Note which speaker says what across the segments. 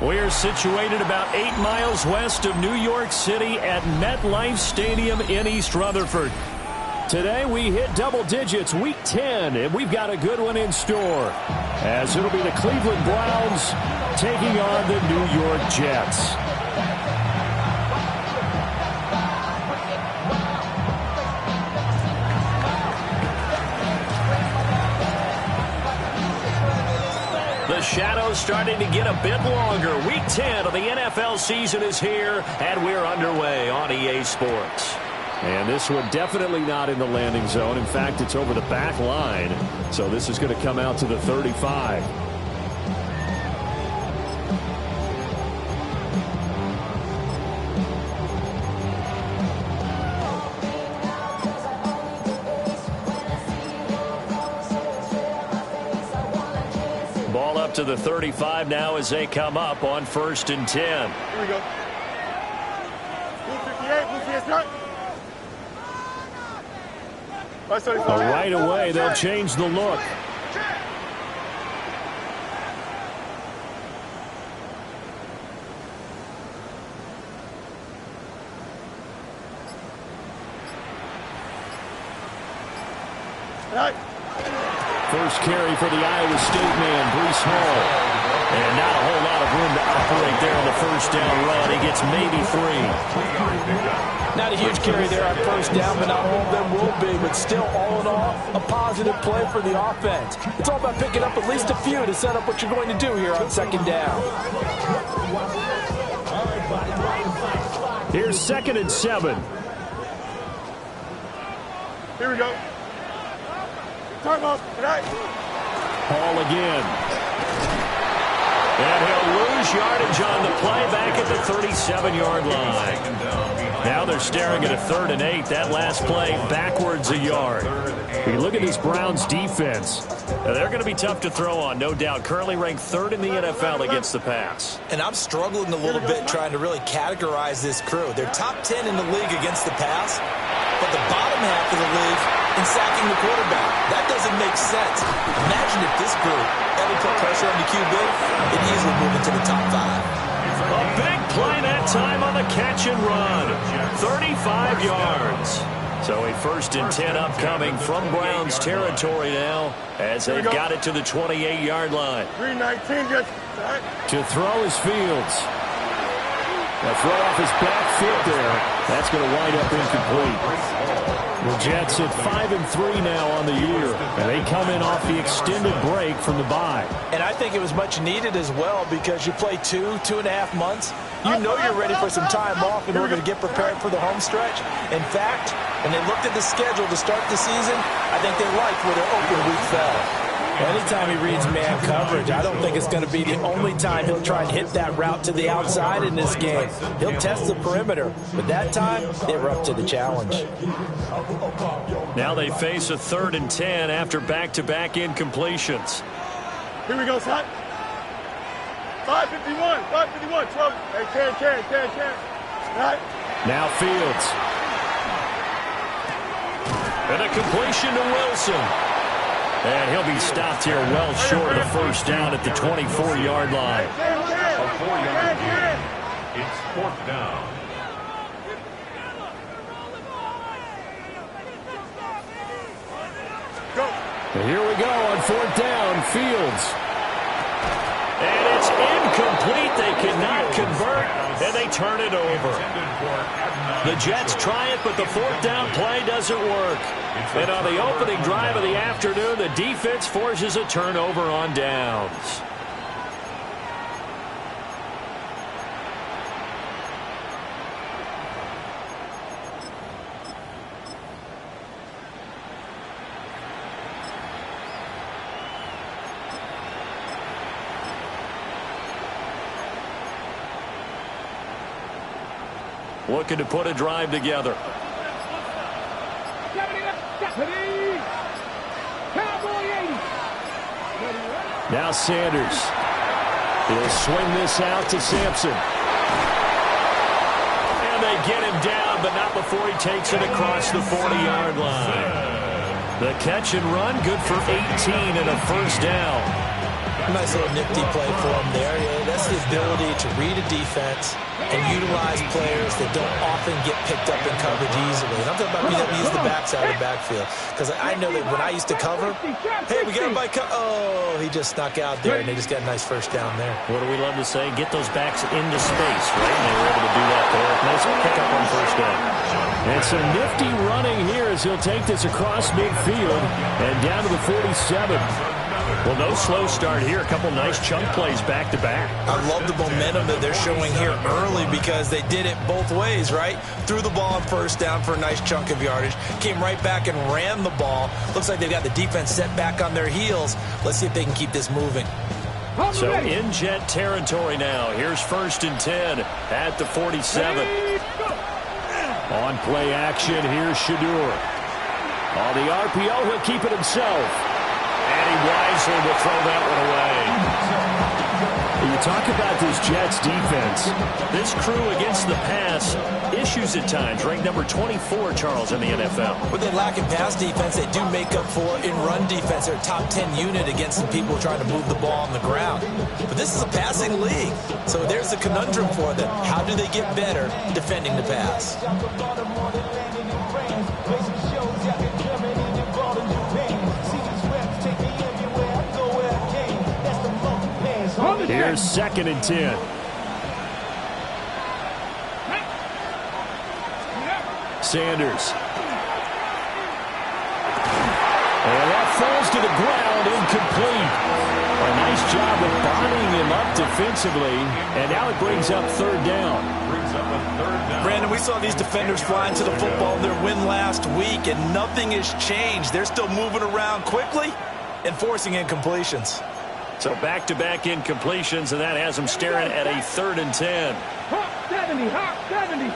Speaker 1: We're situated about 8 miles west of New York City at MetLife Stadium in East Rutherford. Today we hit double digits, week 10, and we've got a good one in store, as it'll be the Cleveland Browns taking on the New York Jets. The shadow's starting to get a bit longer. Week 10 of the NFL season is here, and we're underway on EA Sports. And this one definitely not in the landing zone. In fact, it's over the back line. So this is going to come out to the 35. Ball up to the 35 now as they come up on 1st and 10.
Speaker 2: Here we go. Blue 58, blue 58.
Speaker 1: Right away, they'll change the look. First carry for the Iowa State man, Breece Hall. And not a whole lot of room to operate there on the first down run. He gets maybe 3.
Speaker 3: Not a huge carry there on first down, but not all of them will be. But still, all in all, a positive play for the offense. It's all about picking up at least a few to set up what you're going to do here on 2nd down.
Speaker 1: Here's 2nd and 7.
Speaker 2: Here we go. Time up.
Speaker 1: Hall again. And he'll lose yardage on the play back at the 37-yard line. Now they're staring at a 3rd and 8. That last play backwards a yard. You look at this Browns defense. They're going to be tough to throw on, no doubt. Currently ranked 3rd in the NFL against the pass.
Speaker 3: And I'm struggling a little bit trying to really categorize this crew. They're top 10 in the league against the pass, but the bottom half of the league in sacking the quarterback. That doesn't make sense. Imagine if this group ever put pressure on the QB, it'd easily move into the top 5.
Speaker 1: A big play that time on the catch and run. 35 yards. So a 1st and 10 upcoming from Browns territory now as they've got it to the 28-yard line.
Speaker 2: 319 just
Speaker 1: to throw is Fields. Now throw off his back foot there. That's going to wind up incomplete. The Jets at 5-3 now on the year, and they come in off the extended break from the bye.
Speaker 3: And I think it was much needed as well because you play 2.5 months. You know you're ready for some time off in order to get prepared for the home stretch. In fact, when they looked at the schedule to start the season, I think they liked where their open week fell. Anytime he reads man coverage, I don't think it's going to be the only time he'll try and hit that route to the outside in this game. He'll test the perimeter, but that time, they were up to the challenge.
Speaker 1: Now they face a 3rd and 10 after back-to-back incompletions.
Speaker 2: Here we go, son. 5:51, 12. Hey, 10. Right.
Speaker 1: Now Fields. And a completion to Wilson. And he'll be stopped here well short of the first down at the 24-yard line.
Speaker 4: A 4-yard gain. It's 4th down.
Speaker 1: And here we go on 4th down, Fields. And it's incomplete. They cannot convert, and they turn it over. The Jets try it, but the 4th down play doesn't work. And on the opening drive of the afternoon, the defense forces a turnover on downs. Looking to put a drive together. Now Sanders. He'll swing this out to Sampson. And they get him down, but not before he takes it across the 40-yard line. The catch and run, good for 18 and a first down.
Speaker 3: Nice little nifty play for him there. Yeah, that's the ability to read a defense and utilize players that don't often get picked up in coverage easily. And I'm talking about being able to use the backside of the backfield. Because I know that when I used to cover, hey, we got him by oh, he just snuck out there, and they just got a nice first down there.
Speaker 1: What do we love to say? Get those backs into space, right? And they were able to do that there. Nice pickup on first down. And some nifty running here as he'll take this across midfield and down to the 47. Well, no slow start here. A couple nice chunk plays back-to-back.
Speaker 3: I love the momentum that they're showing here early because they did it both ways, right? Threw the ball on first down for a nice chunk of yardage. Came right back and ran the ball. Looks like they've got the defense set back on their heels. Let's see if they can keep this moving.
Speaker 1: So in jet territory now. Here's 1st and 10 at the 47. On play action, here's Shedeur. On the RPO, he'll keep it himself. And he wisely will throw that one away. You talk about this Jets defense. This crew against the pass, issues at times. Ranked number 24, Charles, in the NFL.
Speaker 3: With they lack in pass defense, they do make up for in run defense. They're a top 10 unit against some people trying to move the ball on the ground. But this is a passing league. So there's a conundrum for them. How do they get better defending the pass?
Speaker 1: Here's 2nd and 10. Sanders. And that falls to the ground, incomplete. A nice job of bodying him up defensively, and now it brings up 3rd down.
Speaker 3: Brandon, we saw these defenders flying to the football in their win last week, and nothing has changed. They're still moving around quickly and forcing incompletions.
Speaker 1: So back-to-back incompletions, and that has them staring at a 3rd and 10.
Speaker 2: Hot 70, hot 70.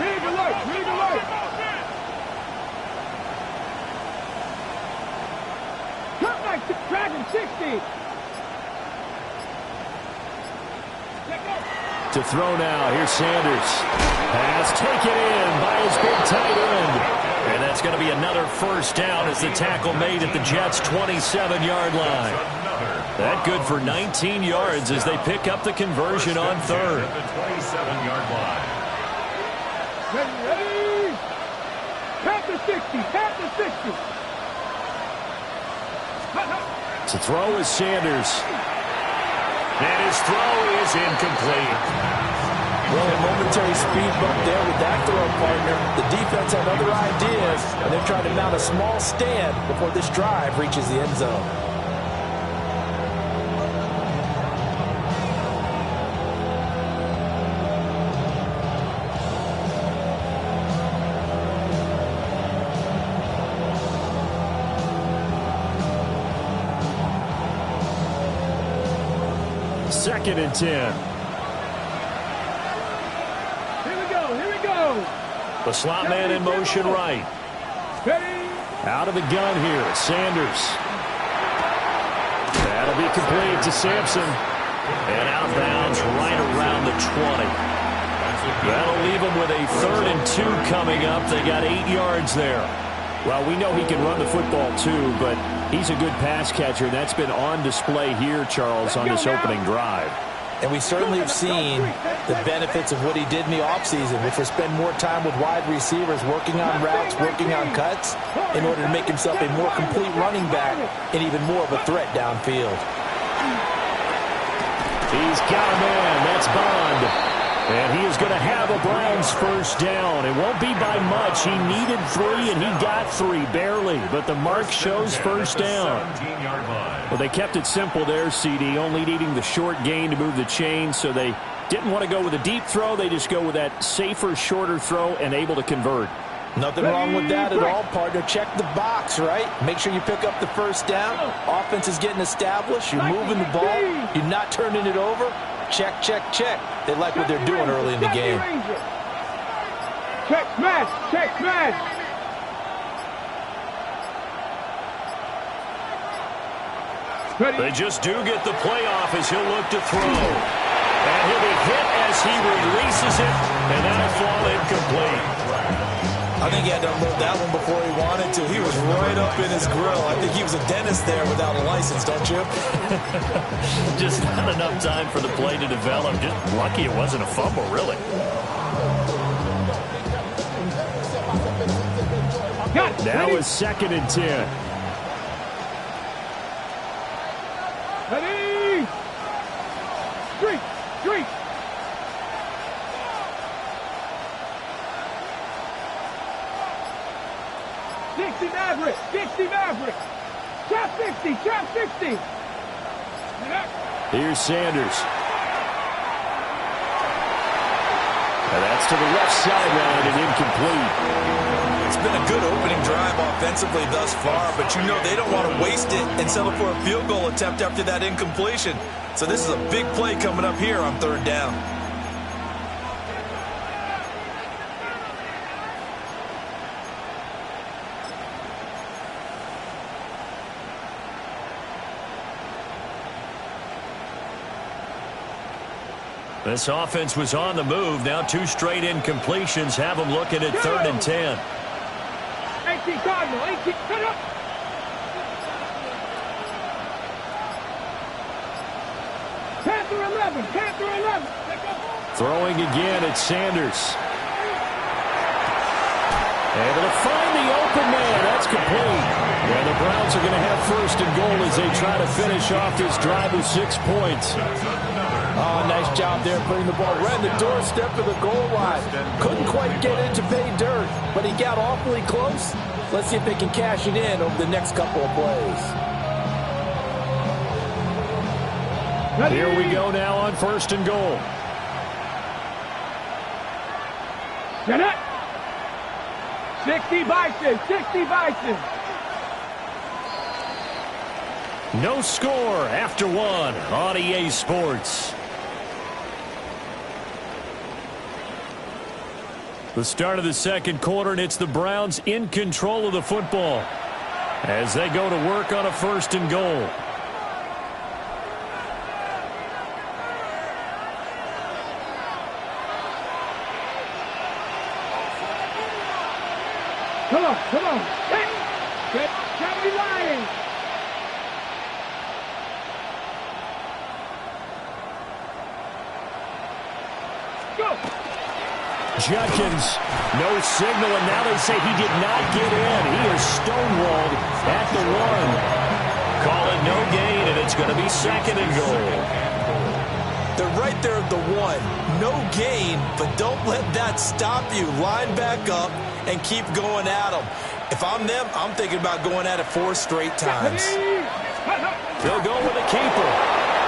Speaker 2: Read the light, read the light. Cut like Dragon 60.
Speaker 1: To throw now, here's Sanders. Pass taken in by his big tight end. And that's going to be another 1st down as the tackle made at the Jets' 27-yard line. That good for 19 yards as they pick up the conversion on 3rd.
Speaker 4: The 27-yard line.
Speaker 2: Ready. Tap the 60, tap the 60.
Speaker 1: To throw is Sanders. And his throw is incomplete.
Speaker 3: Well, a momentary speed bump there with that throw, partner. The defense had other ideas, and they're trying to mount a small stand before this drive reaches the end zone.
Speaker 1: Second and 10. The slot man in motion right. Out of the gun here, Sanders. That'll be complete to Sampson. And out of bounds right around the 20. That'll leave them with a 3rd and 2 coming up. They got 8 yards there. Well, we know he can run the football too, but he's a good pass catcher. That's been on display here, Charles, on this opening drive.
Speaker 3: And we certainly have seen the benefits of what he did in the offseason, which was spend more time with wide receivers, working on routes, working on cuts, in order to make himself a more complete running back and even more of a threat downfield.
Speaker 1: He's got a man. That's Bond. And he is going to have a Browns 1st down. It won't be by much. He needed 3, and he got 3, barely. But the mark shows 1st down. Well, they kept it simple there, CD, only needing the short gain to move the chains, so they didn't want to go with a deep throw. They just go with that safer, shorter throw and able to convert.
Speaker 3: Nothing wrong with that at all, partner. Check the box, right? Make sure you pick up the 1st down. Offense is getting established. You're moving the ball. You're not turning it over. Check, check, check. They like what they're doing early in the game.
Speaker 2: Check, smash, check, smash.
Speaker 1: They just do get the playoff as he'll look to throw. And he'll be hit as he releases it, and that'll fall incomplete.
Speaker 3: I think he had to unload that one before he wanted to. He was right up in his grill. I think he was a dentist there without a license, don't you?
Speaker 1: Just not enough time for the play to develop. Just lucky it wasn't a fumble, really. Now is 2nd and 10.
Speaker 2: Ready? Street. 60 Maverick. Trap 60.
Speaker 1: Here's Sanders. And that's to the left sideline and incomplete.
Speaker 3: It's been a good opening drive offensively thus far, but you know they don't want to waste it and settle for a field goal attempt after that incompletion. So this is a big play coming up here on 3rd down.
Speaker 1: This offense was on the move. Now 2 straight incompletions have them looking at 3rd and 10.
Speaker 2: 18 Cardinal, 18, cut up. Panther 11.
Speaker 1: Throwing again at Sanders. Able to find the open man. That's complete. And the Browns are going to have 1st and goal as they try to finish off this drive with 6 points.
Speaker 3: Oh, nice job there putting the ball right on the doorstep of the goal line. Couldn't quite get it to pay dirt, but he got awfully close. Let's see if they can cash it in over the next couple of plays.
Speaker 1: Here we go now on 1st and goal.
Speaker 2: Get it. 60 Bison.
Speaker 1: No score after 1 on EA Sports. The start of the 2nd quarter, and it's the Browns in control of the football as they go to work on a 1st and goal.
Speaker 2: Come on. Get Johnny Lions. Go.
Speaker 1: Judkins, no signal, and now they say he did not get in. He is stonewalled at the 1. Call it no gain, and it's going to be 2nd and goal.
Speaker 3: They're right there at the 1. No gain, but don't let that stop you. Line back up and keep going at them. If I'm them, I'm thinking about going at it 4 straight times.
Speaker 1: He'll go with the keeper,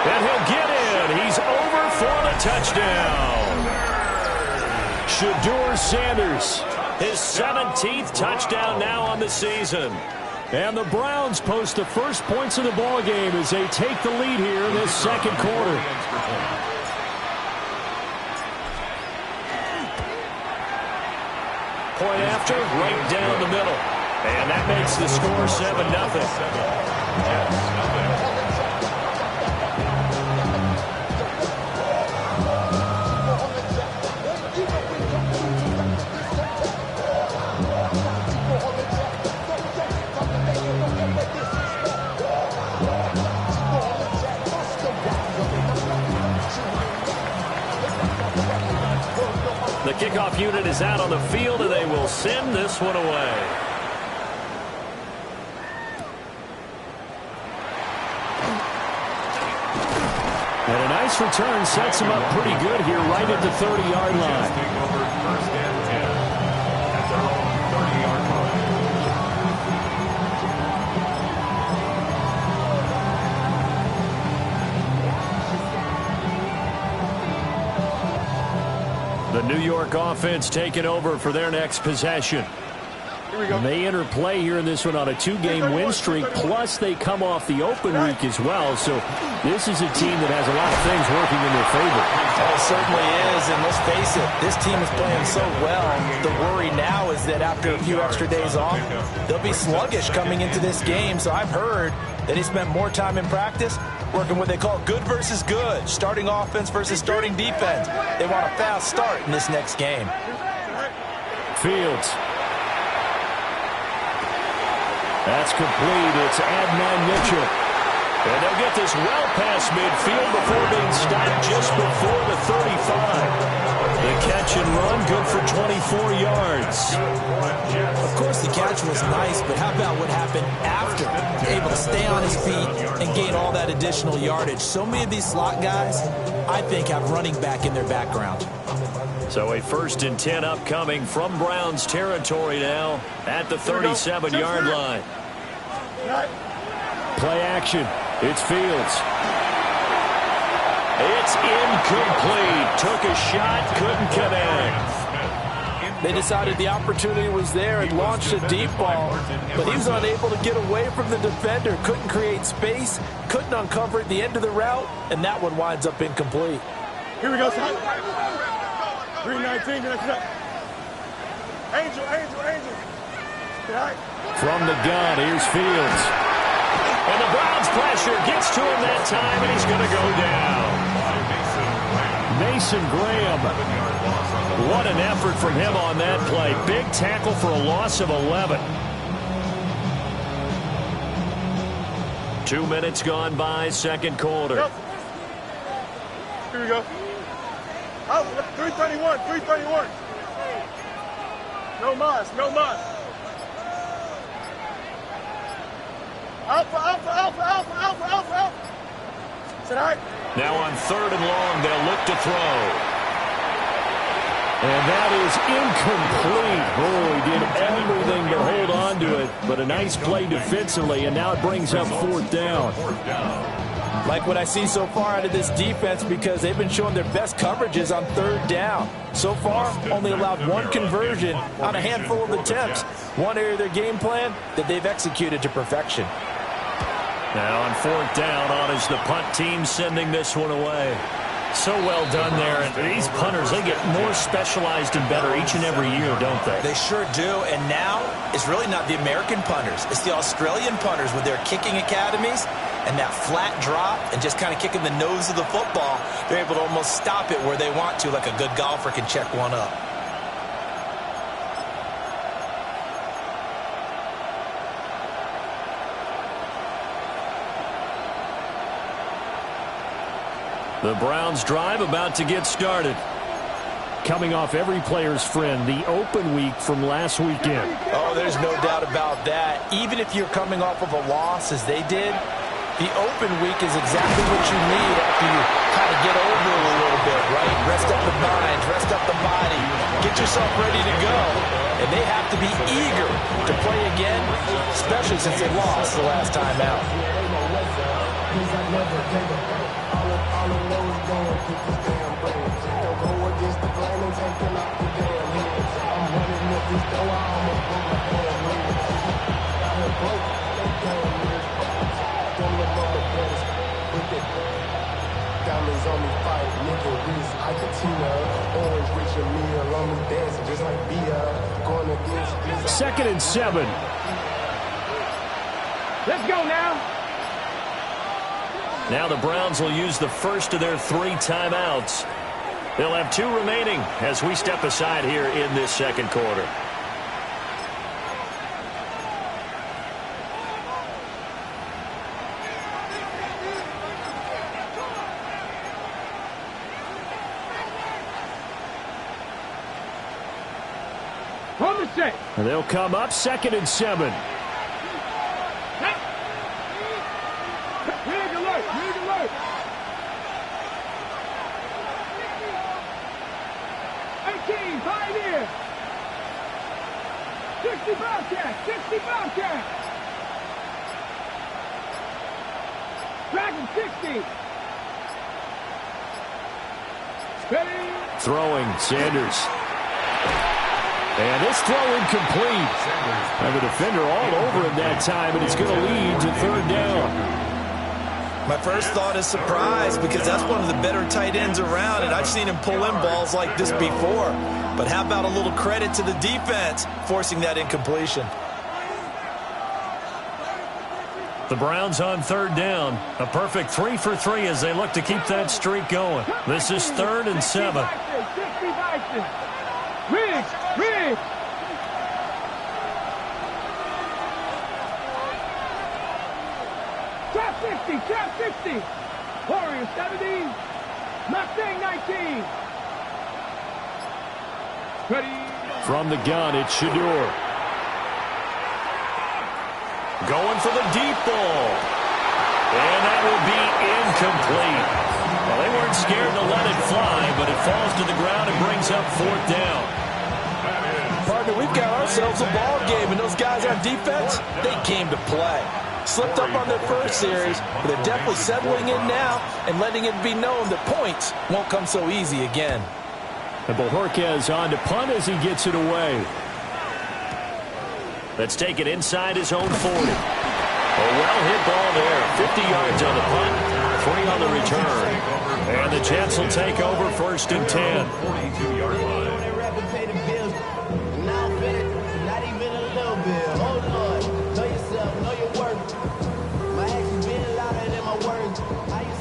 Speaker 1: and he'll get in. He's over for the touchdown. Shedeur Sanders, his 17th touchdown now on the season. And the Browns post the first points of the ball game as they take the lead here in this 2nd quarter. Point after, right down the middle. And that makes the score 7-0. The kickoff unit is out on the field, and they will send this one away. And a nice return sets him up pretty good here right at the 30-yard line. The New York offense taking over for their next possession.
Speaker 2: Here we go.
Speaker 1: They enter play here in this one on a 2-game win streak, plus they come off the open week as well. So this is a team that has a lot of things working in their favor.
Speaker 3: Oh, it certainly is, and let's face it, this team is playing so well. The worry now is that after a few extra days off, they'll be sluggish coming into this game. So I've heard that he spent more time in practice working what they call good versus good, starting offense versus starting defense. They want a fast start in this next game.
Speaker 1: Fields That's complete. It's Adnan Mitchell. And they'll get this well past midfield before being stopped just before the 35. The catch and run, good for 24 yards.
Speaker 3: Of course, the catch was nice, but how about what happened after? Able to stay on his feet and gain all that additional yardage. So many of these slot guys, I think, have running back in their background.
Speaker 1: So a 1st and 10 upcoming from Browns territory now at the 37-yard line. Play action. It's Fields. It's incomplete. Took a shot, couldn't connect.
Speaker 3: They decided the opportunity was there and launched a deep ball, but he was unable to get away from the defender. Couldn't create space, couldn't uncover at the end of the route, and that one winds up incomplete.
Speaker 2: Here we go, son. 319, next up. Angel.
Speaker 1: From the gun, here's Fields. And the Browns pressure gets to him that time, and he's going to go down. Mason Graham. What an effort from him on that play. Big tackle for a loss of 11. 2 minutes gone by, second quarter.
Speaker 2: Here we go. 331. No mas. Alpha. Is that all right?
Speaker 1: Now on 3rd and long, they'll look to throw. And that is incomplete. Boy, he did everything to hold on to it, but a nice play defensively, and now it brings up 4th down.
Speaker 3: Like what I see so far out of this defense, because they've been showing their best coverages on 3rd down. So far, only allowed 1 conversion on a handful of attempts. One area of their game plan that they've executed to perfection.
Speaker 1: Now on 4th down, on is the punt team sending this one away. So well done there. And these punters, they get more specialized and better each and every year, don't they?
Speaker 3: They sure do. And now it's really not the American punters. It's the Australian punters with their kicking academies and that flat drop and just kind of kicking the nose of the football. They're able to almost stop it where they want to, like a good golfer can check one up.
Speaker 1: The Browns drive about to get started. Coming off every player's friend, the open week from last weekend.
Speaker 3: Oh, there's no doubt about that. Even if you're coming off of a loss as they did, the open week is exactly what you need after you kind of get over it a little bit, right? Rest up the mind, rest up the body, get yourself ready to go. And they have to be eager to play again, especially since they lost the last time out.
Speaker 5: Diamonds on me fight, nigga wrist, Icatina, orange Richard Mille on me dancing just like Bia, going against
Speaker 1: 2nd and 7.
Speaker 2: Let's go now.
Speaker 1: Now the Browns will use the first of their 3 timeouts. They'll have 2 remaining as we step aside here in this second quarter. And they'll come up 2nd and 7.
Speaker 2: Pioneer. 60 Bobcat. Dragon 60. Steady.
Speaker 1: Throwing, Sanders. And this throw incomplete. And the defender all over him that time, and it's going to lead to 3rd down.
Speaker 3: My first thought is surprise, because that's one of the better tight ends around, and I've seen him pull in balls like this before. But how about a little credit to the defense forcing that incompletion?
Speaker 1: The Browns on 3rd down. A perfect 3 for 3 as they look to keep that streak going. This is 3rd and 7.
Speaker 2: Riggs. 60, Champ 60. Warriors 70. Mustang 19. Ready.
Speaker 1: From the gun, it's Shedeur. Going for the deep ball. And that will be incomplete. Well, they weren't scared to let it fly, but it falls to the ground and brings up 4th down.
Speaker 3: Partner, we've got ourselves a ball game, and those guys on defense, they came to play. Slipped up on their first series, but they're definitely settling in now and letting it be known that points won't come so easy again.
Speaker 1: And Bojorquez on to punt as he gets it away. Let's take it inside his own 40. A well-hit ball there. 50 yards on the punt, 3 on the return. And the Jets will take over 1st and 10.
Speaker 4: 42-yard line.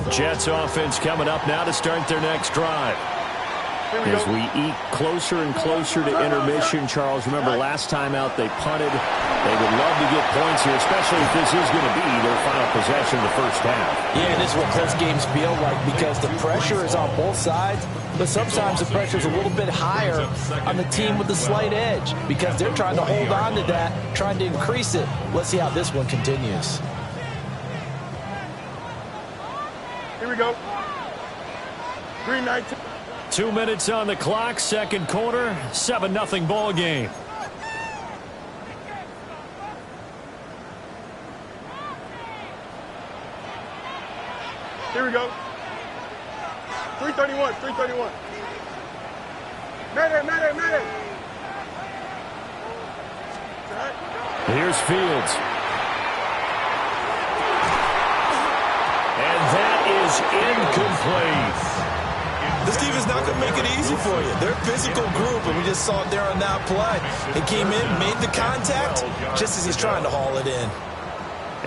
Speaker 1: Jets offense coming up now to start their next drive. As we eke closer and closer to intermission, Charles, remember last time out they punted. They would love to get points here, especially if this is going to be their final possession of the first half.
Speaker 3: Yeah, this is what close games feel like because the pressure is on both sides, but sometimes the pressure is a little bit higher on the team with the slight edge because they're trying to hold on to that, trying to increase it. Let's see how this one continues.
Speaker 2: Here we go. 3-19.
Speaker 1: 2 minutes on the clock, second quarter, 7-0 ball game.
Speaker 2: Here we go. 3:31. 3:31. Mayday.
Speaker 1: Here's Fields. And that is incomplete.
Speaker 3: This defense is not going to make it easy for you. They're a physical group, and we just saw it there on that play. He came in, made the contact, just as he's trying to haul it in.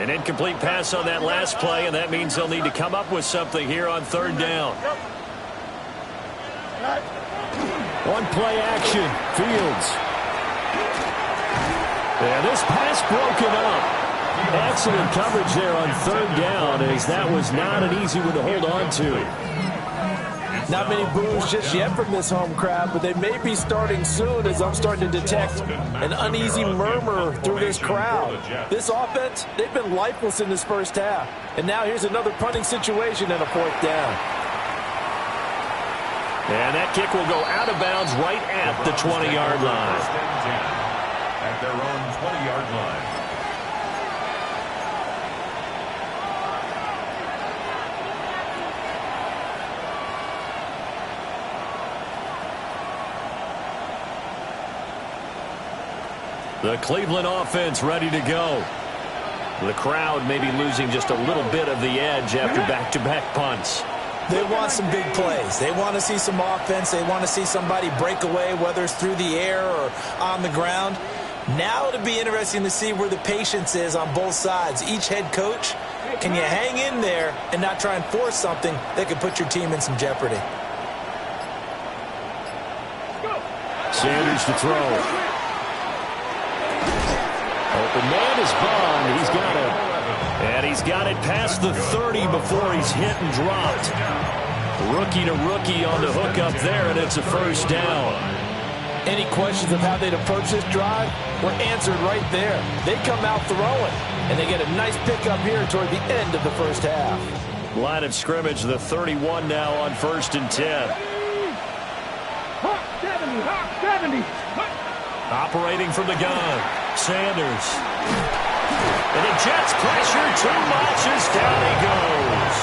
Speaker 1: An incomplete pass on that last play, and that means they'll need to come up with something here on 3rd down. One play action, Fields. And this pass broken up. Excellent coverage there on 3rd down, as that was not an easy one to hold on to.
Speaker 3: Not many boos just yet from this home crowd, but they may be starting soon as I'm starting to detect an uneasy murmur through this crowd. This offense, they've been lifeless in this first half. And now here's another punting situation and a 4th down.
Speaker 1: And that kick will go out of bounds right at the 20-yard line.
Speaker 4: At their own 20-yard line.
Speaker 1: The Cleveland offense ready to go. The crowd may be losing just a little bit of the edge after back-to-back punts.
Speaker 3: They want some big plays. They want to see some offense. They want to see somebody break away, whether it's through the air or on the ground. Now it'll be interesting to see where the patience is on both sides. Each head coach, can you hang in there and not try and force something that could put your team in some jeopardy?
Speaker 1: Sanders to throw. Open man is Bond. He's got it. And he's got it past the 30 before he's hit and dropped. Rookie to rookie on the hook up there, and it's a 1st down.
Speaker 3: Any questions of how they'd approach this drive were answered right there. They come out throwing, and they get a nice pickup here toward the end of the first half.
Speaker 1: Line of scrimmage, the 31 now on 1st and 10.
Speaker 2: Hawk 70.
Speaker 1: Operating from the gun, Sanders. And the Jets pressure too much as down he goes.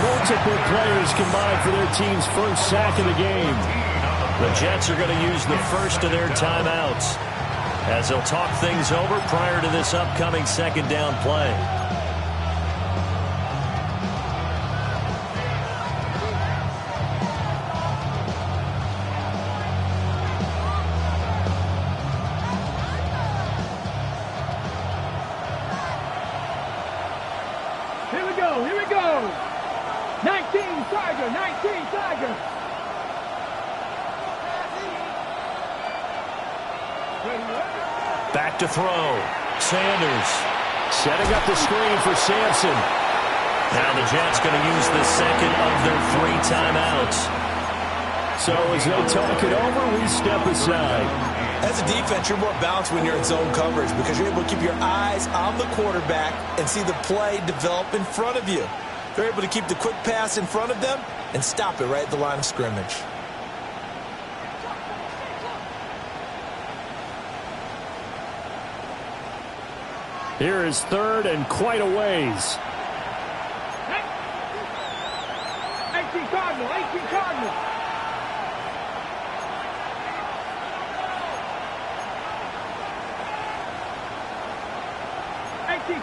Speaker 1: Multiple players combined for their team's first sack of the game. The Jets are going to use the first of their timeouts as they'll talk things over prior to this upcoming 2nd down play.
Speaker 2: Here we go. 19 Tiger.
Speaker 1: Back to throw. Sanders setting up the screen for Sampson. Now the Jets going to use the second of their 3 timeouts. So as they talk it over, we step aside.
Speaker 3: As a defense, you're more balanced when you're in zone coverage because you're able to keep your eyes on the quarterback and see the play develop in front of you. They're able to keep the quick pass in front of them and stop it right at the line of scrimmage.
Speaker 1: Here is third and quite a ways.
Speaker 2: 18 Cardinal, 18 Cardinal.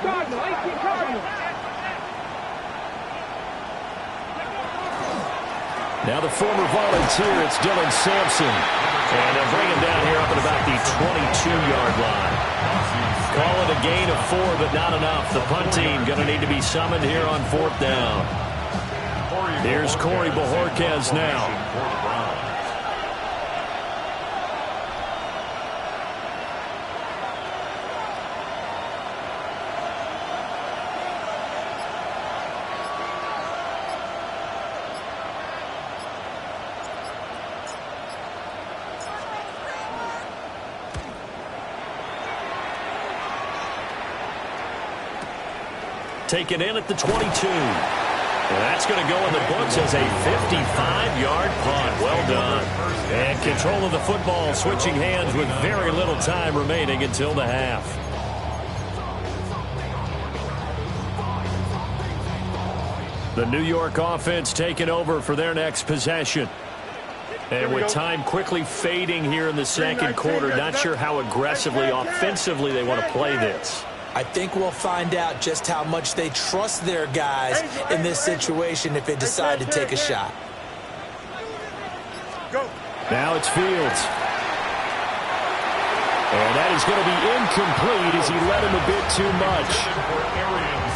Speaker 2: Cardinal, 18 Cardinal.
Speaker 1: Now the former volunteer, it's Dylan Sampson. And they'll bring him down here up at about the 22-yard line. Call it a gain of 4, but not enough. The punt team going to need to be summoned here on 4th down. Here's Corey Bojorquez now. Taken in at the 22. That's going to go in the books as a 55-yard punt. Well done. And control of the football switching hands with very little time remaining until the half. The New York offense taking over for their next possession. And with time quickly fading here in the second quarter, not sure how aggressively, offensively they want to play this.
Speaker 3: I think we'll find out just how much they trust their guys in this situation if they decide to take a shot.
Speaker 1: Now it's Fields. And that is going to be incomplete as he led him a bit too much.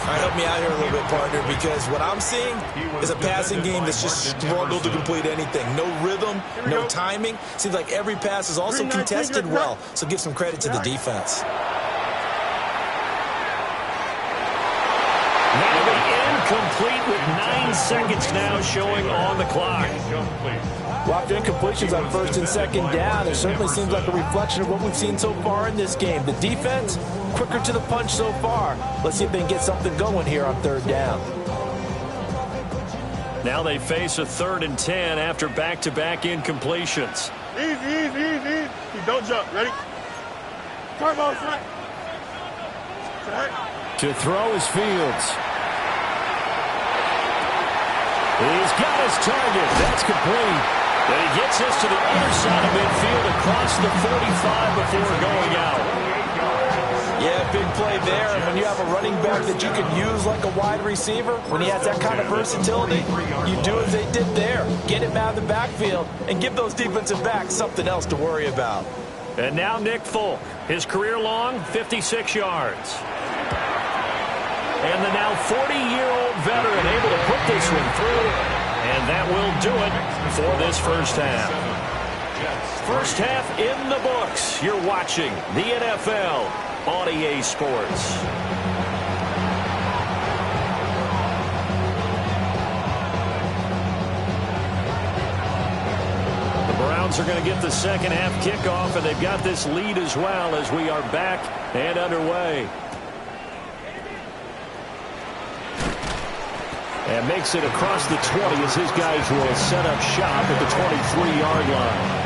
Speaker 3: All right, help me out here a little bit, partner, because what I'm seeing is a passing game that's just struggled to complete anything. No rhythm, no timing. Seems like every pass is also contested well, so give some credit to the defense.
Speaker 1: Complete with 9 seconds now showing on the clock.
Speaker 3: Well, after incompletions on 1st and 2nd down, it certainly seems like a reflection of what we've seen so far in this game. The defense, quicker to the punch so far. Let's see if they can get something going here on 3rd down.
Speaker 1: Now they face a 3rd and 10 after back-to-back incompletions.
Speaker 2: Easy. Don't jump. Ready? Turbo front.
Speaker 1: To throw is Fields. He's got his target. That's complete. And he gets this to the other side of midfield across the 45 before going out.
Speaker 3: Yeah, big play there. And when you have a running back that you can use like a wide receiver, when he has that kind of versatility, you do as they did there. Get him out of the backfield and give those defensive backs something else to worry about.
Speaker 1: And now Nick Folk. His career long, 56 yards. And the now 40-year-old veteran able to put this one through. And that will do it for this first half. First half in the books. You're watching the NFL on EA Sports. The Browns are going to get the second half kickoff, and they've got this lead as well as we are back and underway. And makes it across the 20 as his guys will set up shop at the 23-yard line.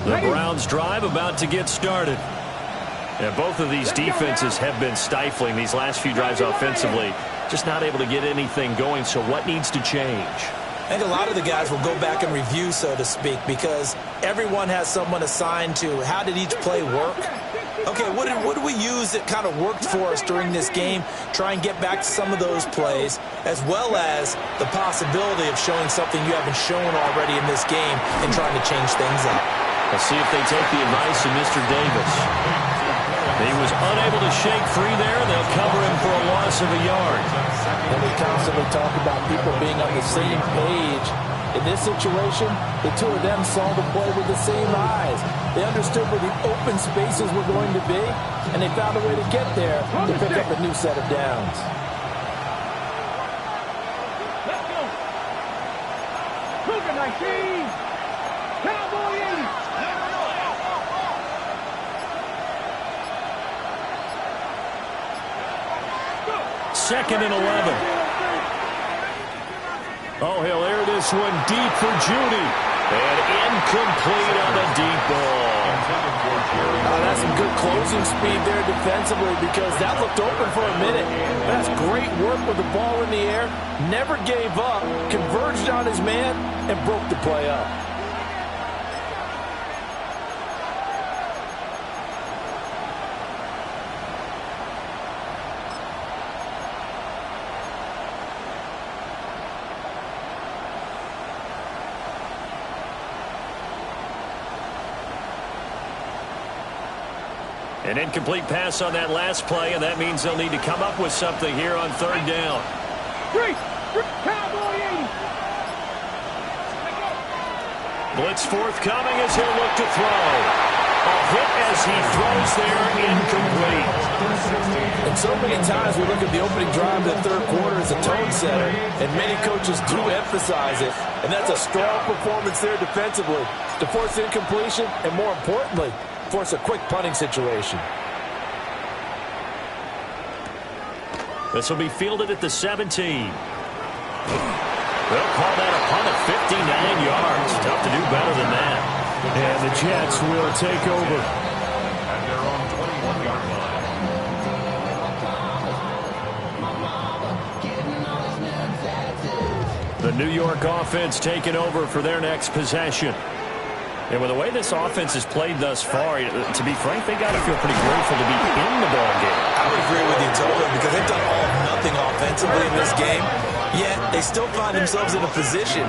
Speaker 1: The Browns drive about to get started. Yeah, both of these defenses have been stifling these last few drives offensively. Just not able to get anything going, so what needs to change?
Speaker 3: I think a lot of the guys will go back and review, so to speak, because everyone has someone assigned to how did each play work. Okay, what did we use that kind of worked for us during this game? Try and get back to some of those plays, as well as the possibility of showing something you haven't shown already in this game and trying to change things up.
Speaker 1: Let's see if they take the advice of Mr. Davis. He was unable to shake free there. They'll cover him for a loss of a yard.
Speaker 3: And we constantly talk about people being on the same page. In this situation, the two of them saw the play with the same eyes. They understood where the open spaces were going to be, and they found a way to get there to pick up a new set of downs.
Speaker 2: Let's go. Cougar 19. Cowboy 80.
Speaker 1: Second and 11. Oh, he'll air this one deep for Judy. And incomplete on the deep ball.
Speaker 3: That's some good closing speed there defensively because that looked open for a minute. That's great work with the ball in the air. Never gave up, converged on his man, and broke the play up.
Speaker 1: An incomplete pass on that last play, and that means they'll need to come up with something here on third down.
Speaker 2: Cowboy 80.
Speaker 1: Blitz forthcoming as he'll look to throw. A hit as he throws there, incomplete.
Speaker 3: And so many times we look at the opening drive of the third quarter as a tone setter, and many coaches do emphasize it. And that's a strong performance there defensively to force incompletion and, more importantly, force a quick punting situation.
Speaker 1: This will be fielded at the 17. They'll call that a punt of 59 yards. Tough to do better than that. And the Jets will take over.
Speaker 4: And they're on 21-yard line.
Speaker 1: The New York offense taking over for their next possession. And with the way this offense has played thus far, to be frank, they got to feel pretty grateful to be in the ball game.
Speaker 3: I would agree with you totally because they've done all nothing offensively in this game, yet they still find themselves in a position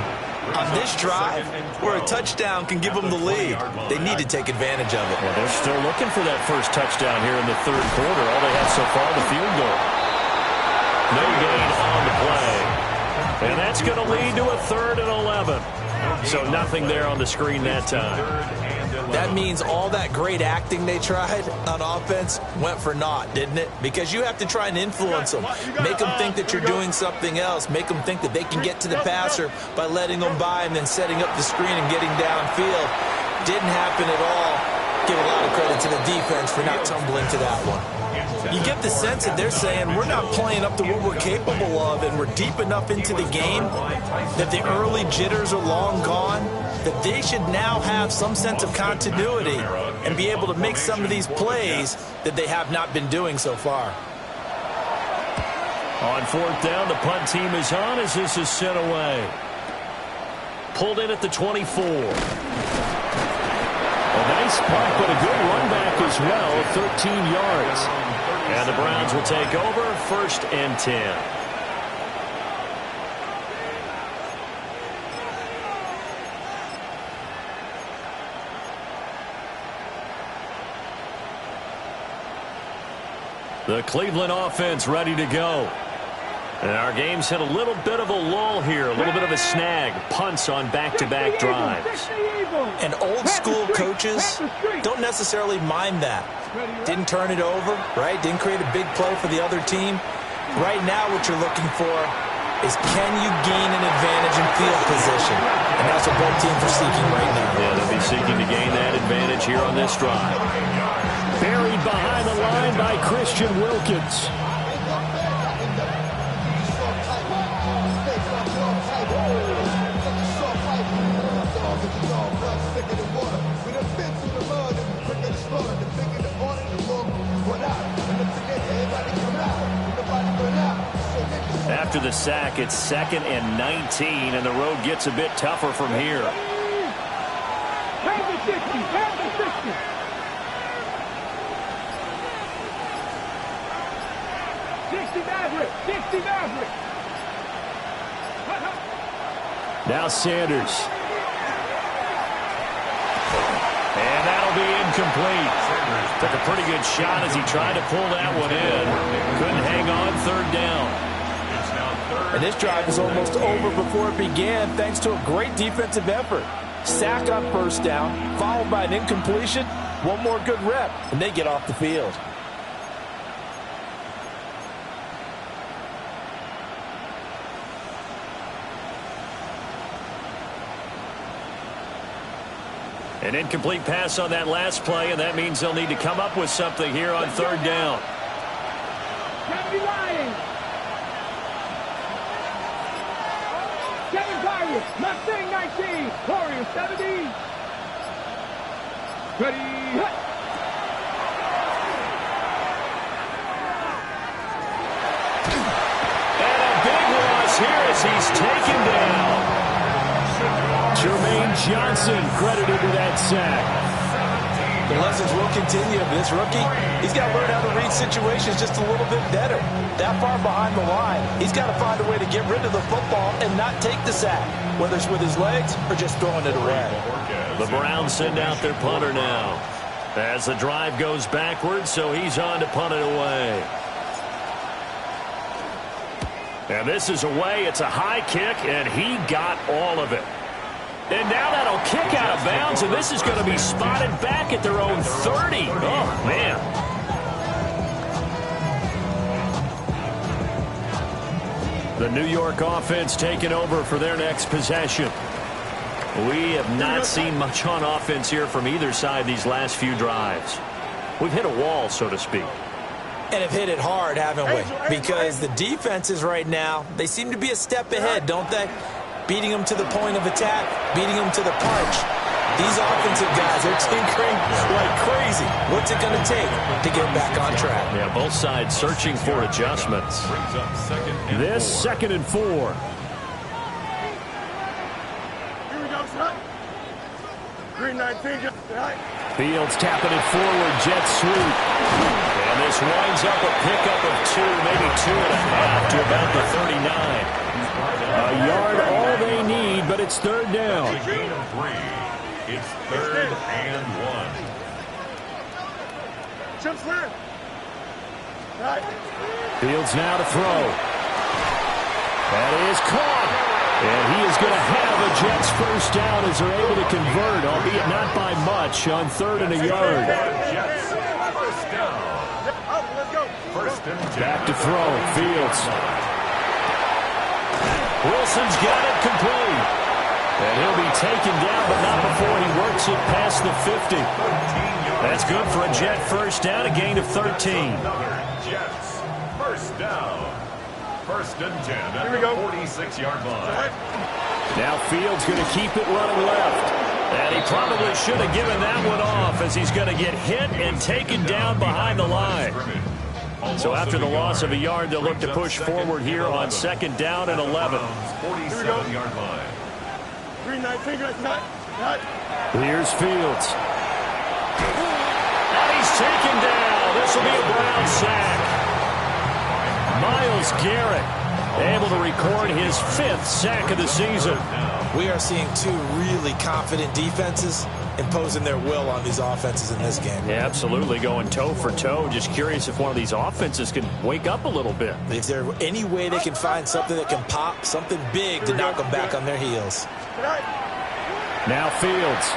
Speaker 3: on this drive where a touchdown can give them the lead. They need to take advantage of it.
Speaker 1: Well, they're still looking for that first touchdown here in the third quarter. All they have so far, the field goal. No gain on the play. And that's going to lead to a 3rd and 11. So nothing there on the screen that time.
Speaker 3: That means all that great acting they tried on offense went for naught, didn't it? Because you have to try and influence them. Make them think that you're doing something else. Make them think that they can get to the passer by letting them by and then setting up the screen and getting downfield. Didn't happen at all. Give a lot of credit to the defense for not tumbling to that one. You get the sense that they're saying we're not playing up to what we're capable of, and we're deep enough into the game that the early jitters are long gone, that they should now have some sense of continuity and be able to make some of these plays that they have not been doing so far.
Speaker 1: On 4th down, the punt team is on as this is sent away. Pulled in at the 24. A nice punt, but a good run back as well, 13 yards. And the Browns will take over, 1st and 10. The Cleveland offense ready to go. And our game's hit a little bit of a lull here, a little bit of a snag. Punts on back-to-back drives.
Speaker 3: And old-school coaches don't necessarily mind that. Didn't turn it over, right? Didn't create a big play for the other team. Right now what you're looking for is can you gain an advantage in field position? And that's what both teams are seeking right now.
Speaker 1: Yeah, they'll be seeking to gain that advantage here on this drive. Buried behind the line by Christian Wilkins. After the sack, it's 2nd and 19, and the road gets a bit tougher from here.
Speaker 2: Have the 60, have the 60.
Speaker 1: Now Sanders. And that'll be incomplete. Took a pretty good shot as he tried to pull that one in. Couldn't hang on third down.
Speaker 3: And this drive is almost over before it began thanks to a great defensive effort. Sack on first down, followed by an incompletion. One more good rep, and they get off the field.
Speaker 1: An incomplete pass on that last play, and that means they'll need to come up with something here on third down.
Speaker 2: Can't be lying. Kevin Byron, Mustang 19, Warriors 70. Ready, hit.
Speaker 1: And a big loss here as he's taken down. Jermaine Johnson credited with that sack.
Speaker 3: The lessons will continue of this rookie. He's got to learn how to read situations just a little bit better. That far behind the line, he's got to find a way to get rid of the football and not take the sack, whether it's with his legs or just throwing it away.
Speaker 1: The Browns send out their punter now as the drive goes backwards, so he's on to punt it away. And this is away. It's a high kick, and he got all of it. And now that'll kick out of bounds, and this is going to be spotted back at their own 30. Oh, man. The New York offense taking over for their next possession. We have not seen much on offense here from either side these last few drives. We've hit a wall, so to speak.
Speaker 3: And have hit it hard, haven't we? Because the defenses right now, they seem to be a step ahead, don't they? Beating them to the point of attack, beating them to the punch. These offensive guys are tinkering like crazy. What's it going to take to get back on track?
Speaker 1: Yeah, both sides searching for adjustments. This 2nd and 4.
Speaker 2: Here we go, son. Green 19,
Speaker 1: Fields tapping it forward, jet sweep. And this winds up a pickup of 2, maybe 2.5 to about the 39. A yard all they need, but it's third down.
Speaker 4: It's 3rd and 1.
Speaker 2: Jump slam.
Speaker 1: Fields now to throw. That is caught. And he is going to have a Jets first down as they're able to convert, albeit not by much, on 3rd and a yard.
Speaker 4: Jets first down. First and 10.
Speaker 1: Back to throw. Fields. Wilson's got it complete. And he'll be taken down, but not before he works it past the 50. That's good for a Jet first down, a gain of 13.
Speaker 4: Another Jets first down. First and 10 at the 46-yard line.
Speaker 1: Now Fields going to keep it running left. And he probably should have given that one off as he's going to get hit and taken down behind the line. So after the loss of a yard, they'll look to push forward here on 2nd down and 11.
Speaker 4: 47-yard line.
Speaker 1: Here's Fields. And he's taken down. This will be a Brown sack. Myles Garrett able to record his 5th sack of the season.
Speaker 3: We are seeing 2 really confident defenses imposing their will on these offenses in this game.
Speaker 1: Yeah, absolutely, going toe for toe. Just curious if one of these offenses can wake up a little bit.
Speaker 3: Is there any way they can find something that can pop, something big to knock them back on their heels?
Speaker 1: Now Fields.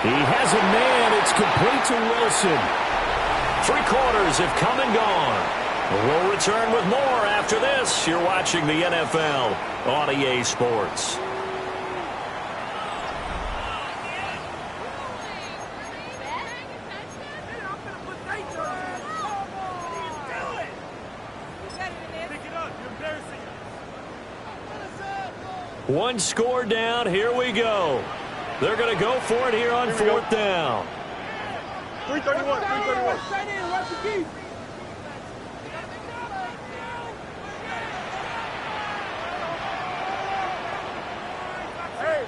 Speaker 1: He has a man. It's complete to Wilson. 3 quarters have come and gone. We'll return with more after this. You're watching the NFL on EA Sports. One score down. Here we go. They're going to go for it here on 4th down.
Speaker 2: 331, 331. Straight in, watch the key. Hey,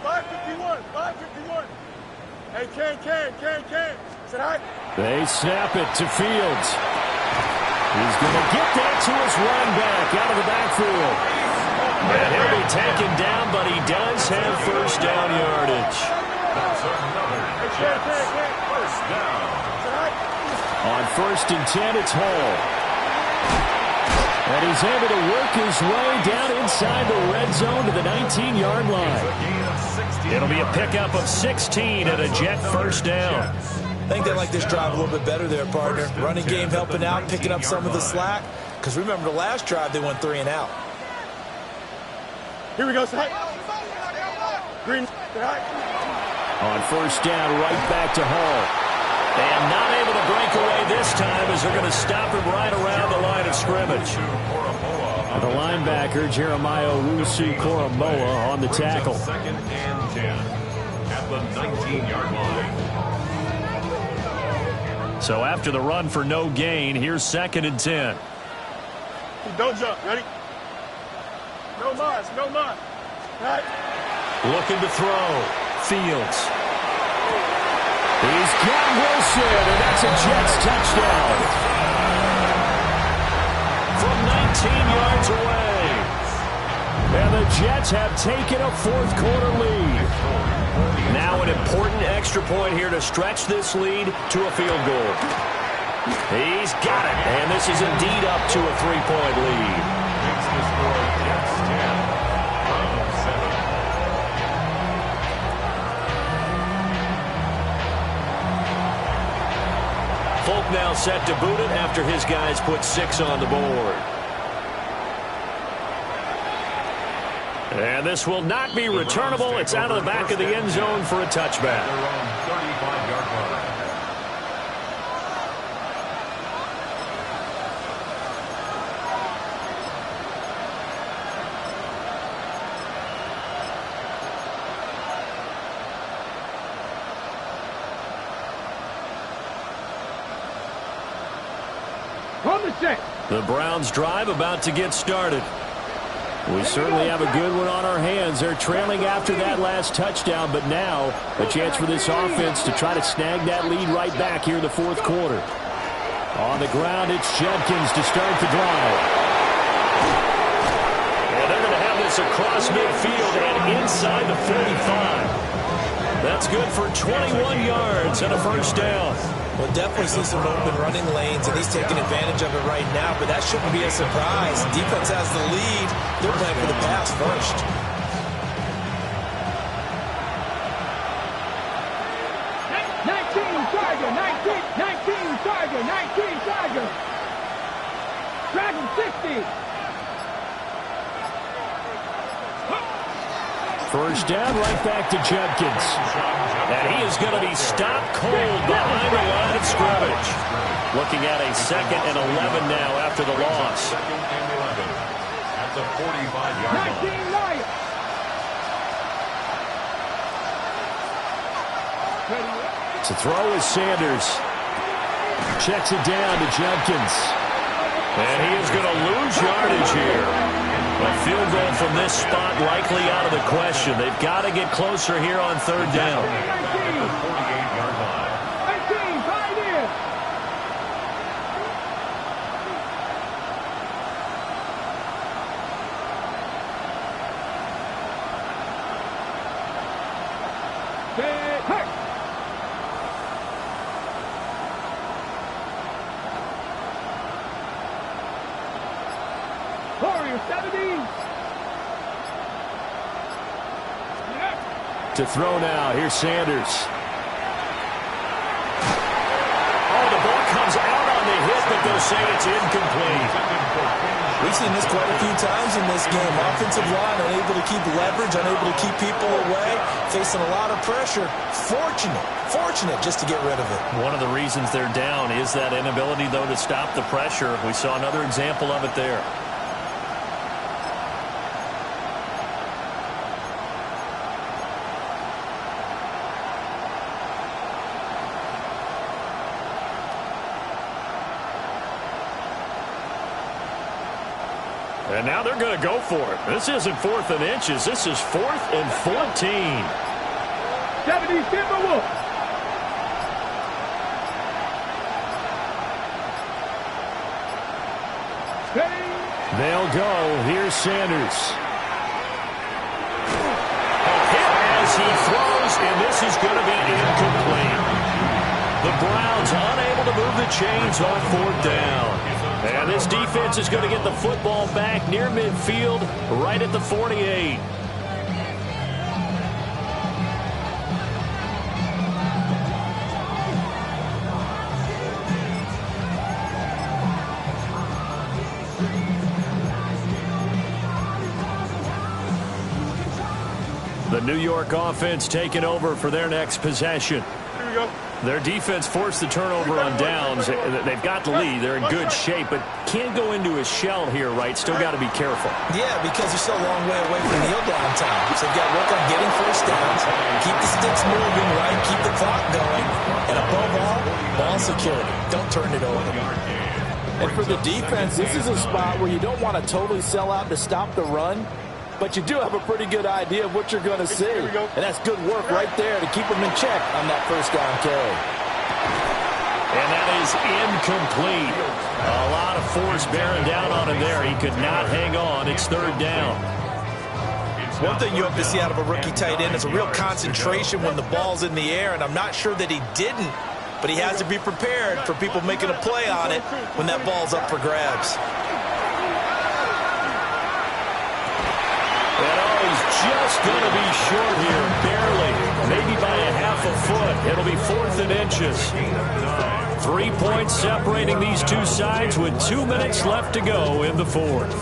Speaker 2: 551, 551. Hey, Ken. Say hi.
Speaker 1: They snap it to Fields. He's going to get that to his running back out of the backfield. And he'll be taken down, but he does have first down yardage.
Speaker 4: That's another Jets first down.
Speaker 1: On 1st and 10, it's Hall. And he's able to work his way down inside the red zone to the 19-yard line. It'll be a pickup of 16 and a Jet first down.
Speaker 3: I think they like this drive a little bit better there, partner. Running game helping out, picking up some of the slack. Because remember, the last drive, they went 3 and out.
Speaker 2: Here we go, Sai. Green.
Speaker 1: On 1st down, right back to Hall. And not able to break away this time as they're going to stop him right around the line of scrimmage. The linebacker, Jeremiah Owusu-Koramoah, on the tackle.
Speaker 4: 2nd and 10 at the 19-yard line.
Speaker 1: So after the run for no gain, here's 2nd and 10.
Speaker 2: Don't jump. Ready? No mas. No mas. Right.
Speaker 1: Looking to throw. Fields. He's got Wilson, and that's a Jets touchdown. From 19 yards away. And the Jets have taken a 4th quarter lead. Now an important extra point here to stretch this lead to a field goal. He's got it, and this is indeed up to a 3-point lead.
Speaker 4: Makes the score Jets 10 from 7.
Speaker 1: Folk now set to boot it after his guys put 6 on the board. And this will not be returnable. It's out of the back of the end zone for a touchback.
Speaker 4: They're on 35-yard line.
Speaker 2: From the set.
Speaker 1: The Browns drive about to get started. We certainly have a good one on our hands. They're trailing after that last touchdown, but now a chance for this offense to try to snag that lead right back here in the 4th quarter. On the ground, it's Judkins to start the drive. And they're going to have this across midfield and inside the 45. That's good for 21 yards and a first down.
Speaker 3: Well, definitely see some open running lanes, and he's taking advantage of it right now, but that shouldn't be a surprise. Defense has the lead. They're playing for the pass first.
Speaker 2: Tiger. Dragon 60.
Speaker 1: First down, right back to Judkins. And he is going to be stopped cold behind the line of scrimmage. Looking at a 2nd and 11 now after the loss.
Speaker 4: 2nd and 11 at the 45-yard line.
Speaker 1: To throw is Sanders. Checks it down to Judkins. And he is going to lose yardage here. A field goal from this spot likely out of the question. They've got to get closer here on 3rd down.
Speaker 4: At the 48-yard line.
Speaker 2: 19, right in. Warriors 70.
Speaker 1: To throw now, here's Sanders. Oh, the ball comes out on the hit, but they'll say it's incomplete.
Speaker 3: We've seen this quite a few times in this game. Offensive line unable to keep leverage, unable to keep people away, facing a lot of pressure. Fortunate just to get rid of it.
Speaker 1: One of the reasons they're down is that inability, though, to stop the pressure. We saw another example of it there. And now they're going to go for it. This isn't 4th and inches. This is 4th and 14.
Speaker 2: 70 Timberwolves.
Speaker 1: They'll go. Here's Sanders. A hit as he throws and this is going to be incomplete. The Browns unable to move the chains on 4th down. And this defense is going to get the football back near midfield, right at the 48. The New York offense taking over for their next possession.
Speaker 2: Here we go.
Speaker 1: Their defense forced the turnover on downs. They've got the lead. They're in good shape, but can't go into a shell here, right? Still got to be careful.
Speaker 3: Yeah, because you're still a long way away from kneel down time. So you've got to work on getting first downs, keep the sticks moving, right? Keep the clock going. And above all, ball security. Don't turn it over.
Speaker 6: And for the defense, this is a spot where you don't want to totally sell out to stop the run, but you do have a pretty good idea of what you're going to see. And that's good work right there to keep them in check on that first down carry.
Speaker 1: And that is incomplete. A lot of force bearing down on him there. He could not hang on. It's 3rd down.
Speaker 3: One thing you hope to see out of a rookie tight end is a real concentration when the ball's in the air, and I'm not sure that he didn't, but he has to be prepared for people making a play on it when that ball's up for grabs.
Speaker 1: Just going to be short here, barely, maybe by a half a foot. It'll be 4th and inches. 3 points separating these two sides with 2 minutes left to go in the 4th.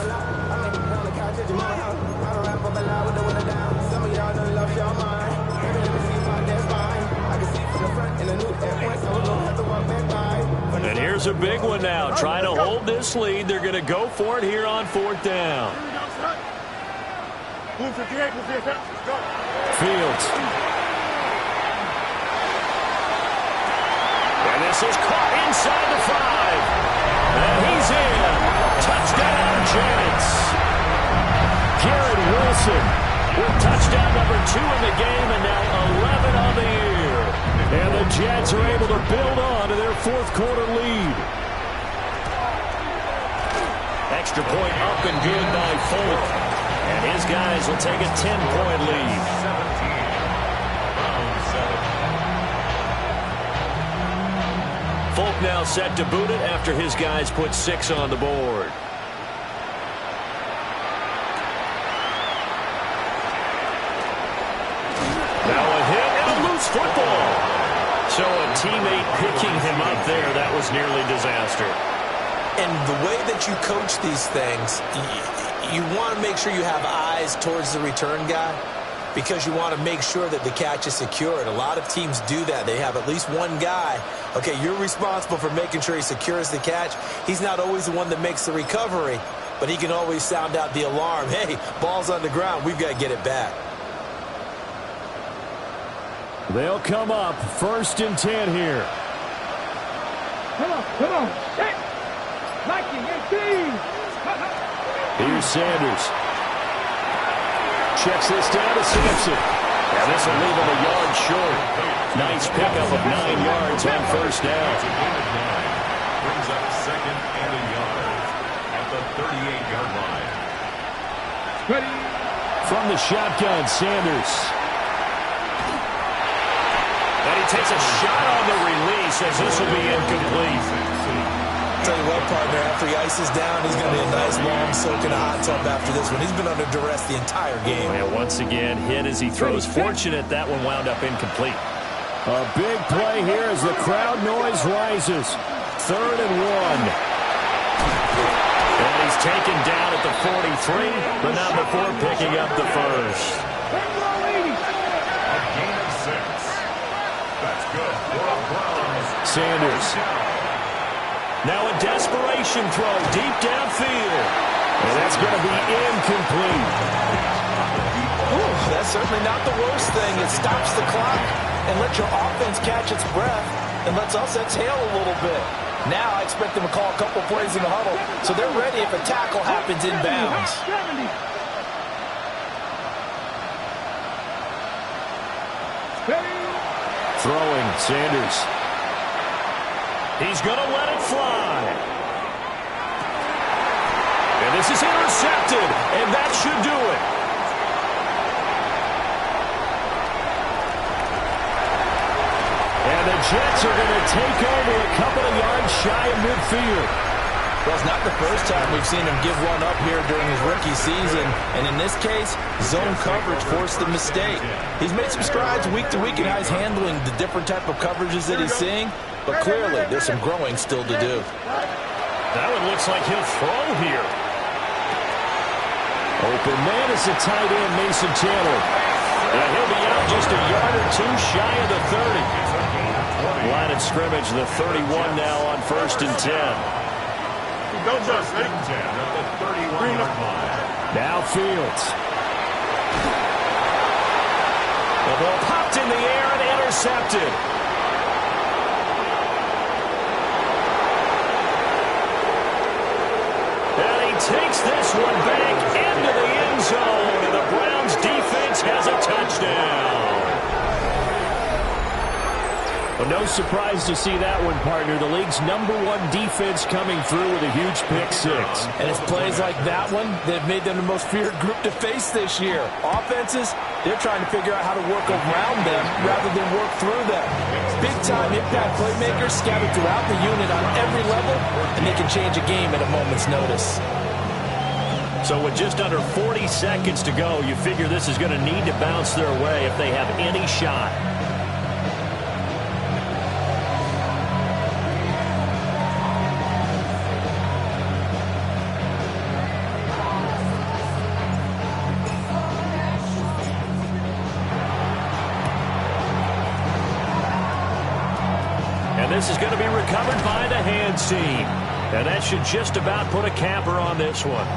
Speaker 1: And here's a big one now. Trying to hold this lead. They're going to go for it here on 4th down.
Speaker 2: Fields.
Speaker 1: And this is caught inside the 5. And he's in. Touchdown, Jets. Garrett Wilson with touchdown number 2 in the game and now 11 on the year. And the Jets are able to build on to their 4th quarter lead. Extra point up and good by Folk. And his guys will take a 10-point lead. Folk now set to boot it after his guys put 6 on the board. Now a hit and a loose football. So a teammate picking him up there, that was nearly disaster.
Speaker 3: And the way that you coach these things, you want to make sure you have eyes towards the return guy because you want to make sure that the catch is secured. A lot of teams do that. They have at least one guy. Okay, you're responsible for making sure he secures the catch. He's not always the one that makes the recovery, but he can always sound out the alarm. Hey, ball's on the ground. We've got to get it back.
Speaker 1: They'll come up 1st and 10 here.
Speaker 2: Come on. Set. Liking and team.
Speaker 1: Here's Sanders. Checks this down to Sampson. And this will leave him a yard short. Nice pickup of 9 yards on 1st down.
Speaker 4: Brings up 2nd and a yard at the 38-yard line.
Speaker 2: Ready.
Speaker 1: From the shotgun, Sanders. And he takes a shot on the release as this will be incomplete.
Speaker 3: Tell you what, partner, after he ices down, he's going to be a nice long soak in a hot tub after this one. He's been under duress the entire game.
Speaker 1: And once again, hit as he throws. Fortunate that one wound up incomplete.
Speaker 6: A big play here as the crowd noise rises. 3rd and 1.
Speaker 1: And he's taken down at the 43, but not before picking up the first.
Speaker 4: A gain of 6. That's good for the Browns.
Speaker 1: Sanders. Now a desperation throw deep downfield. And that's going to be incomplete.
Speaker 3: Ooh, that's certainly not the worst thing. It stops the clock and lets your offense catch its breath and lets us exhale a little bit. Now I expect them to call a couple plays in the huddle so they're ready if a tackle happens inbounds.
Speaker 1: Throwing, Sanders. He's going to let it fly. And this is intercepted, and that should do it. Jets are going to take over a couple of yards shy of midfield.
Speaker 6: Well, it's not the first time we've seen him give one up here during his rookie season. And in this case, zone coverage forced the mistake. He's made some strides week to week in how he's handling the different type of coverages that he's seeing. But clearly, there's some growing still to do.
Speaker 1: That one looks like he'll throw here. Open man is the tight end, Mason Taylor. And he'll be out just a yard or two shy of the 30. Line of scrimmage, the 31 now on 1st and 10.
Speaker 4: Go just 10 at the 31-yard line.
Speaker 1: Now Fields. The ball popped in the air and intercepted. And he takes this one back into the end zone. And the Browns defense has a touchdown. Well, no surprise to see that one, partner. The league's #1 defense coming through with a huge pick six.
Speaker 6: And it's plays like that one that have made them the most feared group to face this year. Offenses, they're trying to figure out how to work around them rather than work through them. Big-time impact playmakers scattered throughout the unit on every level, and they can change a game at a moment's notice.
Speaker 1: So with just under 40 seconds to go, you figure this is going to need to bounce their way if they have any shot. This is going to be recovered by the hands team. And that should just about put a capper on this one.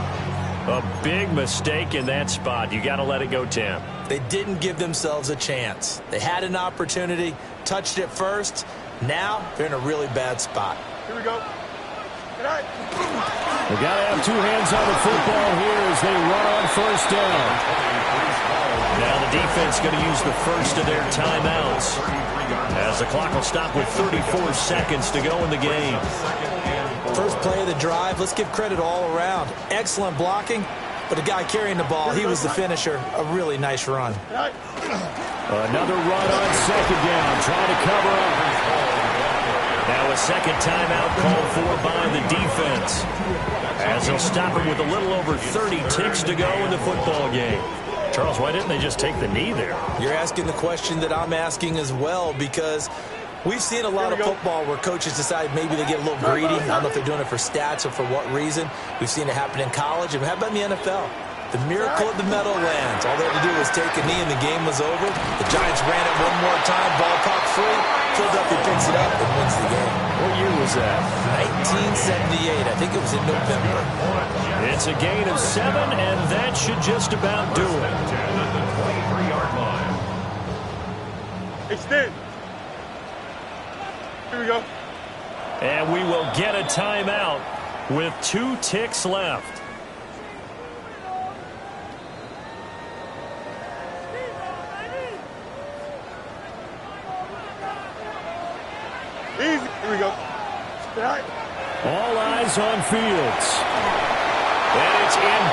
Speaker 1: A big mistake in that spot. You got to let it go, Tim.
Speaker 6: They didn't give themselves a chance. They had an opportunity, touched it first. Now they're in a really bad spot.
Speaker 2: Here we go. Good night.
Speaker 1: They got to have two hands on the football here as they run on 1st down. Now the defense going to use the first of their timeouts, as the clock will stop with 34 seconds to go in the game.
Speaker 6: First play of the drive, let's give credit all around. Excellent blocking, but the guy carrying the ball, he was the finisher. A really nice run.
Speaker 1: Another run on 2nd down, trying to cover up. Now a second timeout called for by the defense, as they'll stop him with a little over 30 ticks to go in the football game. Charles, why didn't they just take the knee there?
Speaker 6: You're asking the question that I'm asking as well, because we've seen a lot of football where coaches decide maybe they get a little greedy. I don't know if they're doing it for stats or for what reason. We've seen it happen in college, and how about in the NFL? The miracle of the Meadowlands. All they had to do was take a knee and the game was over. The Giants ran it one more time, ball popped free. Philadelphia picks it up and wins the game.
Speaker 1: What year was that?
Speaker 6: 1978. I think it was in November.
Speaker 1: It's a gain of 7, and that should just about do it.
Speaker 2: Extend. Here we go.
Speaker 1: And we will get a timeout with 2 ticks left.
Speaker 2: Easy. Here we go.
Speaker 1: All eyes on Fields. And it's in.